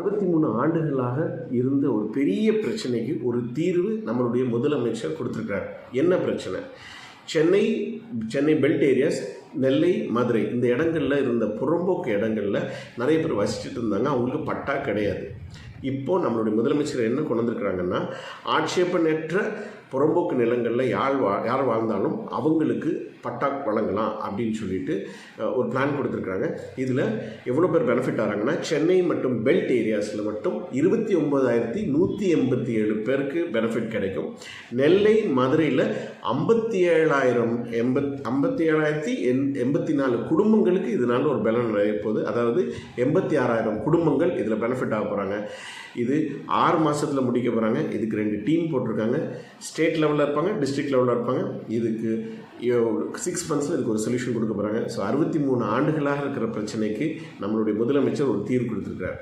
63 ஆண்டுகளாக இருந்த ஒரு பெரிய பிரச்சனைக்கு ஒரு தீர்வு நம்மளுடைய முதலமைச்சர் கொடுத்துருக்கார். என்ன பிரச்சனை? சென்னை பெல்ட் ஏரியாஸ், நெல்லை, மதுரை இந்த இடங்களில் இருந்த புறம்போக்கு இடங்களில் நிறைய பேர் வசிச்சுட்டு இருந்தாங்க. அவங்களுக்கு பட்டா கிடையாது. இப்போது நம்மளுடைய முதலமைச்சர் என்ன கொண்டு வந்திருக்கிறாங்கன்னா, ஆட்சேபனற்ற புறம்போக்கு நிலங்களில் யார் வாழ்ந்தாலும் அவங்களுக்கு பட்டா வழங்கலாம் அப்படின்னு சொல்லிட்டு ஒரு பிளான் கொடுத்துருக்குறாங்க. இதில் எவ்வளோ பேர் பெனிஃபிட் ஆகிறாங்கன்னா, சென்னை மற்றும் பெல்ட் ஏரியாஸில் மட்டும் 29,187 பேருக்கு பெனிஃபிட் கிடைக்கும். நெல்லை, மதுரையில் 57,084 குடும்பங்களுக்கு இதனால் ஒரு பலன் நிறைய போகுது. அதாவது 86,000 குடும்பங்கள் இதில் பெனிஃபிட் ஆக போகிறாங்க. இது 6 மாதத்தில் முடிக்க போகிறாங்க. இதுக்கு 2 டீம் போட்டிருக்காங்க. ஸ்டேட் லெவலில் இருப்பாங்க, டிஸ்ட்ரிக்ட் லெவலில் இருப்பாங்க. இதுக்கு 6 மந்த்ஸில் இதுக்கு ஒரு சொல்யூஷன் கொடுக்க போகிறாங்க. ஸோ 63 ஆண்டுகளாக இருக்கிற பிரச்சனைக்கு நம்மளுடைய முதலமைச்சர் ஒரு தீர்வு கொடுத்துருக்கார்.